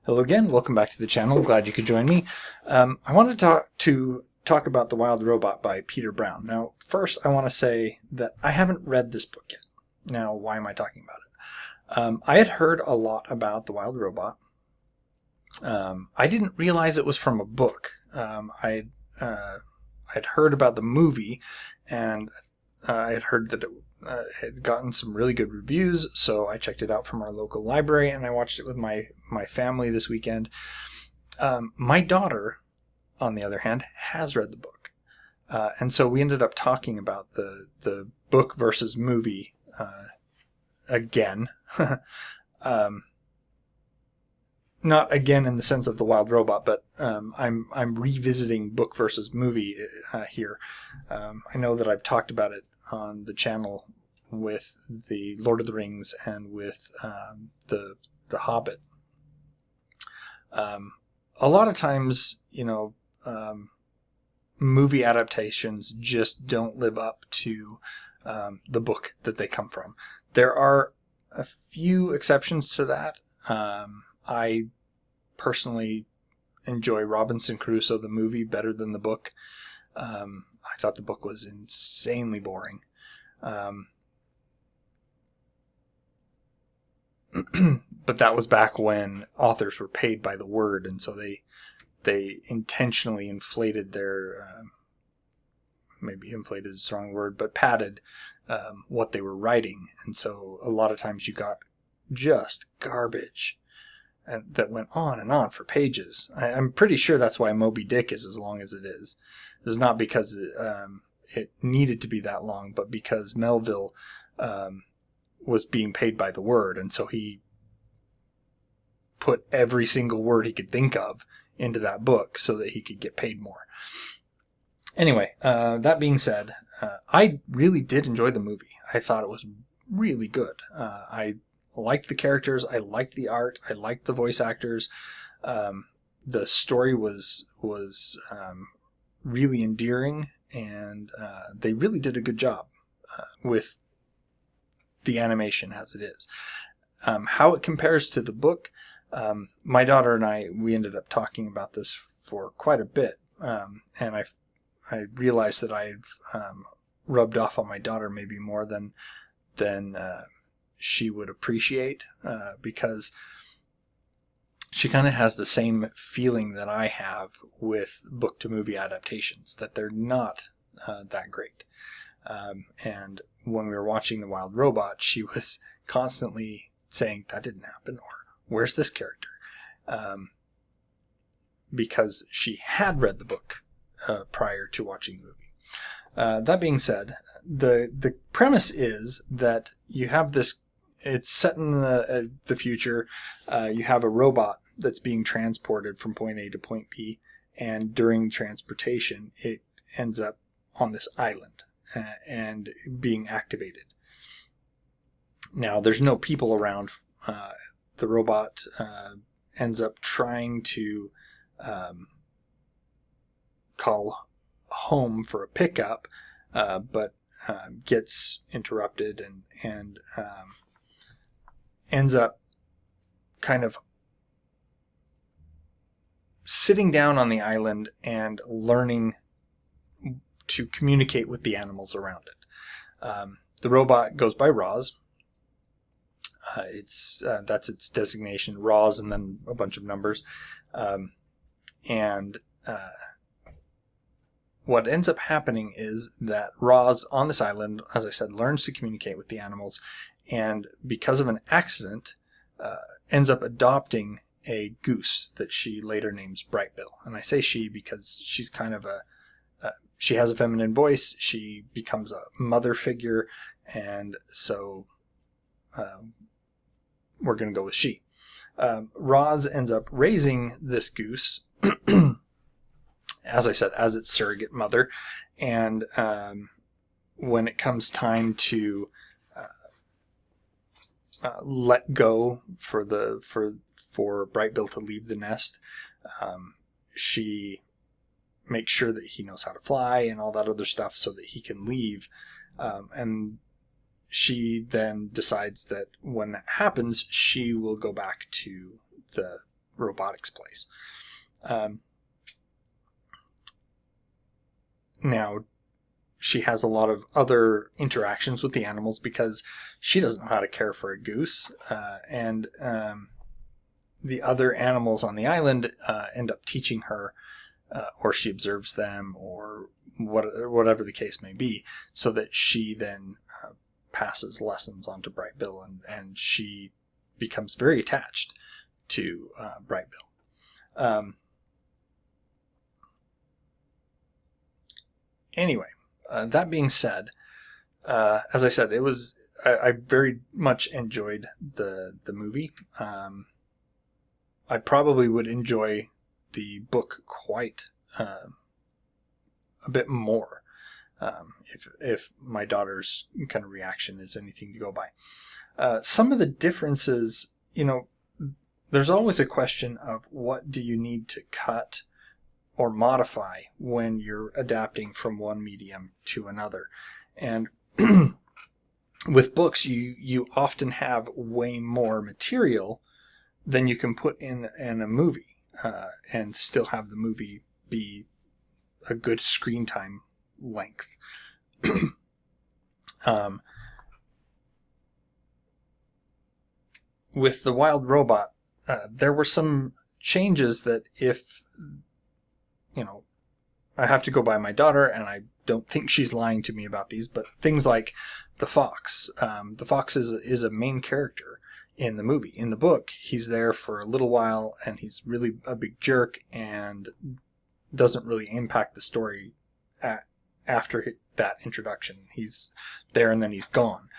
Hello again. Welcome back to the channel. Glad you could join me. I wanted to talk about The Wild Robot by Peter Brown. Now, first, I want to say that I haven't read this book yet. Now, why am I talking about it? I had heard a lot about The Wild Robot. I didn't realize it was from a book. I'd heard about the movie, and I had heard that it had gotten some really good reviews, so I checked it out from our local library, and I watched it with my family this weekend. My daughter, on the other hand, has read the book, and so we ended up talking about the book versus movie again. Not again in the sense of The Wild Robot, but I'm revisiting book versus movie here. I know that I've talked about it on the channel with the Lord of the Rings and with the Hobbit. A lot of times, movie adaptations just don't live up to the book that they come from. There are a few exceptions to that. I personally enjoy Robinson Crusoe, the movie, better than the book. I thought the book was insanely boring. But that was back when authors were paid by the word, and so they intentionally inflated their, maybe inflated is a strong word, but padded what they were writing. And so a lot of times you got just garbage and that went on and on for pages. I'm pretty sure that's why Moby Dick is as long as it is. This is not because it needed to be that long, but because Melville was being paid by the word, and so he put every single word he could think of into that book so that he could get paid more. Anyway, that being said, I really did enjoy the movie. I thought it was really good. I liked the characters. I liked the art. I liked the voice actors. The story was really endearing, and they really did a good job with the animation as it is. How it compares to the book, my daughter and we ended up talking about this for quite a bit, and I realized that I've rubbed off on my daughter maybe more than she would appreciate, because she kind of has the same feeling that I have with book to movie adaptations, that they're not that great. And when we were watching The Wild Robot, she was constantly saying, that didn't happen, or where's this character? Because she had read the book prior to watching the movie. That being said, the premise is that you have this, it's set in the future. You have a robot that's being transported from point A to point B, and during transportation, it ends up on this island and being activated. Now, there's no people around. The robot ends up trying to call home for a pickup, but gets interrupted and ends up kind of sitting down on the island and learning to communicate with the animals around it. The robot goes by Roz. That's its designation, Roz, and then a bunch of numbers. And what ends up happening is that Roz on this island, as I said, learns to communicate with the animals, and because of an accident, ends up adopting a goose that she later names Brightbill. And I say she because she's kind of she has a feminine voice. She becomes a mother figure, and so we're going to go with she. Roz ends up raising this goose, as I said, as its surrogate mother, and when it comes time to let go for Brightbill to leave the nest, she makes sure that he knows how to fly and all that other stuff so that he can leave, and she then decides that when that happens, she will go back to the robotics place. Now, she has a lot of other interactions with the animals because she doesn't know how to care for a goose, and the other animals on the island end up teaching her, or she observes them, or whatever the case may be, so that she then passes lessons on to Bright Bill, and she becomes very attached to Bright Bill. Anyway, that being said, as I said, I very much enjoyed the movie. I probably would enjoy the book quite a bit more, if my daughter's kind of reaction is anything to go by. Some of the differences, there's always a question of what do you need to cut or modify when you're adapting from one medium to another. And with books, you often have way more material than you can put in a movie, and still have the movie be a good screen time length. With The Wild Robot, there were some changes that if I have to go by my daughter, and I don't think she's lying to me about these, but things like the fox. The fox is a main character in the movie. In the book, he's there for a little while, and he's really a big jerk, and doesn't really impact the story after that introduction. He's there, and then he's gone.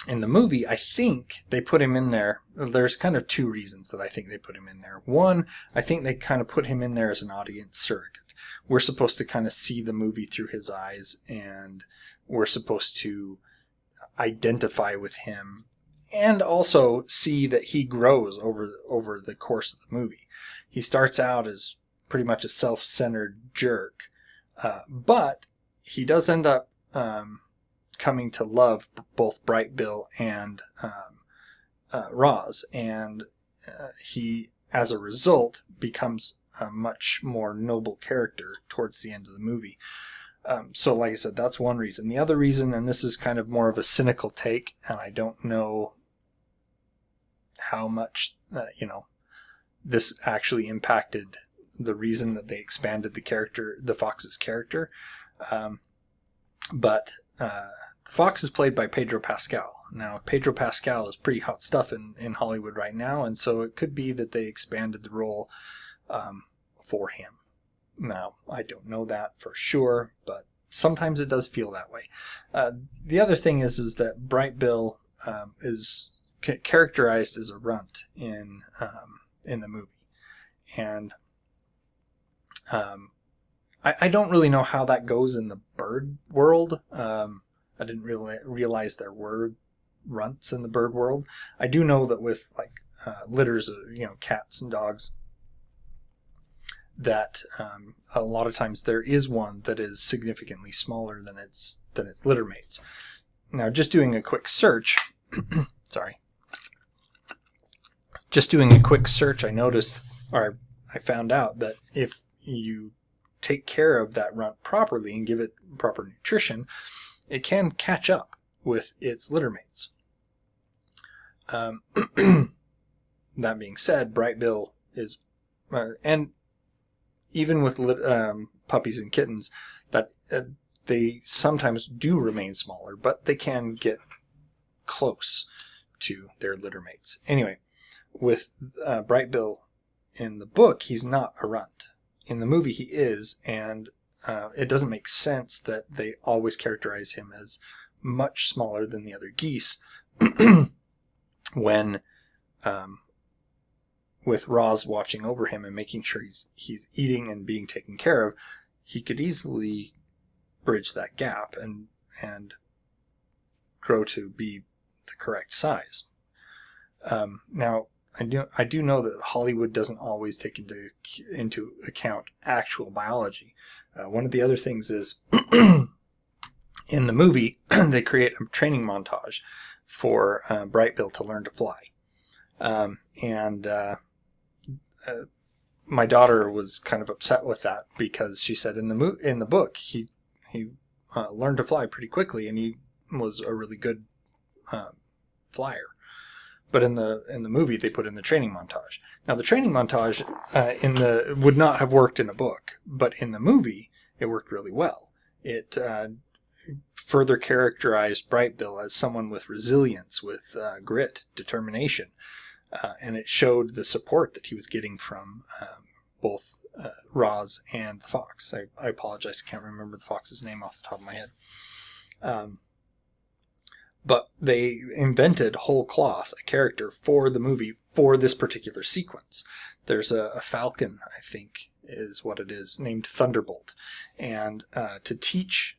In the movie, I think they put him in there. There's kind of two reasons that I think they put him in there. One, I think they kind of put him in there as an audience surrogate. We're supposed to kind of see the movie through his eyes, and we're supposed to identify with him, and also see that he grows over the course of the movie. He starts out as pretty much a self-centered jerk, but he does end up coming to love both Bright Bill and Roz, and he, as a result, becomes a much more noble character towards the end of the movie. So like I said, that's one reason. The other reason, and this is kind of more of a cynical take, and I don't know how much this actually impacted the reason that they expanded the Fox's character, but the Fox is played by Pedro Pascal. Now, Pedro Pascal is pretty hot stuff in Hollywood right now, and so it could be that they expanded the role for him. Now, I don't know that for sure, but sometimes it does feel that way. The other thing is that Bright Bill is characterized as a runt in the movie, and I don't really know how that goes in the bird world. I didn't really realize there were runts in the bird world. I do know that with litters of cats and dogs, that a lot of times there is one that is significantly smaller than its litter mates. Now, just doing a quick search, I noticed, or I found out that if you take care of that runt properly and give it proper nutrition, it can catch up with its litter mates. That being said, Bright Bill is, and even with puppies and kittens, that they sometimes do remain smaller, but they can get close to their litter mates. Anyway, with Bright Bill in the book, he's not a runt. In the movie, he is, and it doesn't make sense that they always characterize him as much smaller than the other geese when with Roz watching over him and making sure he's eating and being taken care of, he could easily bridge that gap and grow to be the correct size. Now, I do know that Hollywood doesn't always take into account actual biology. One of the other things is in the movie they create a training montage for Bright Bill to learn to fly, And my daughter was kind of upset with that because she said in the book he learned to fly pretty quickly and he was a really good flyer. But in the movie, they put in the training montage. Now, the training montage would not have worked in a book, but in the movie, it worked really well. It further characterized Bright Bill as someone with resilience, with grit, determination, and it showed the support that he was getting from both Roz and the fox. I apologize, I can't remember the fox's name off the top of my head. But they invented whole cloth a character for the movie for this particular sequence. There's a falcon, I think is what it is, named Thunderbolt. And to teach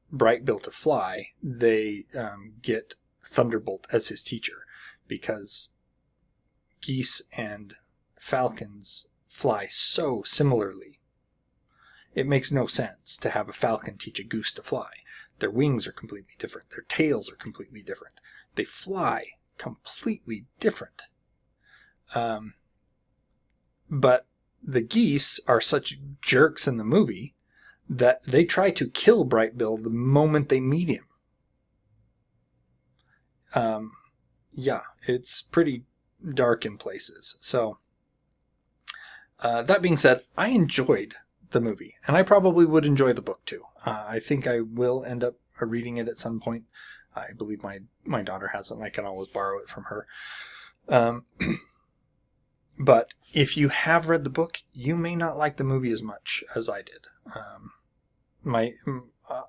Bright Bill to fly, they get Thunderbolt as his teacher because geese and falcons fly so similarly. It makes no sense to have a falcon teach a goose to fly. Their wings are completely different. Their tails are completely different. They fly completely different. But the geese are such jerks in the movie that they try to kill Bright Bill the moment they meet him. Yeah, it's pretty dark in places. So, that being said, I enjoyed the movie, and I probably would enjoy the book too. I think I will end up reading it at some point. I believe my daughter has it, and I can always borrow it from her. But if you have read the book, you may not like the movie as much as I did.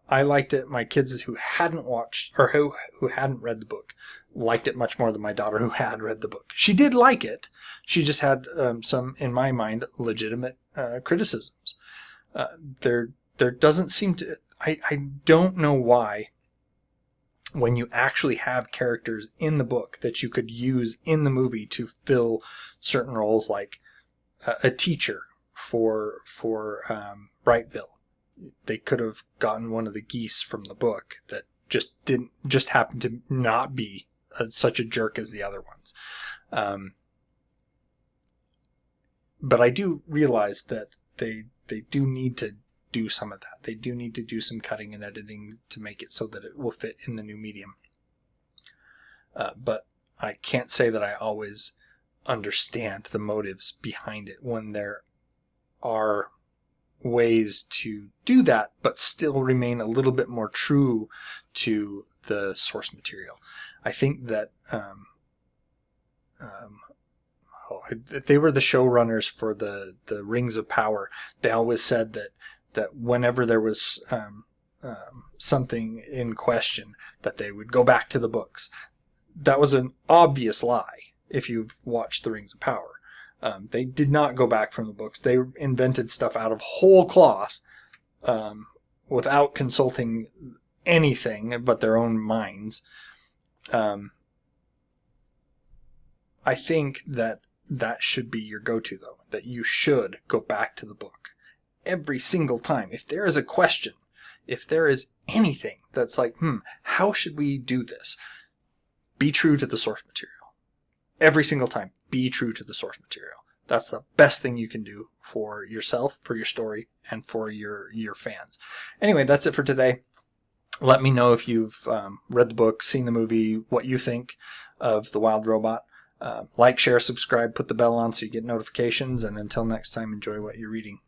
I liked it. My kids who hadn't watched or who hadn't read the book liked it much more than my daughter who had read the book. She did like it. She just had some, in my mind, legitimate criticisms. There doesn't seem to... I don't know why, when you actually have characters in the book that you could use in the movie to fill certain roles, like a teacher for Bright Bill. They could have gotten one of the geese from the book that just happened to not be such a jerk as the other ones. But I do realize that they do need to do some of that. They do need to do some cutting and editing to make it so that it will fit in the new medium. But I can't say that I always understand the motives behind it when there are ways to do that, but still remain a little bit more true to the source material. I think that they were the showrunners for the Rings of Power. They always said that whenever there was something in question, that they would go back to the books. That was an obvious lie if you've watched the Rings of Power. They did not go back from the books. They invented stuff out of whole cloth without consulting anything but their own minds. I think that should be your go-to, though, that you should go back to the book every single time. If there is a question, if there is anything that's like, how should we do this? Be true to the source material. Every single time, be true to the source material. That's the best thing you can do for yourself, for your story, and for your fans. Anyway, that's it for today. Let me know if you've read the book, seen the movie, what you think of The Wild Robot. Like, share, subscribe, put the bell on so you get notifications, and until next time, enjoy what you're reading.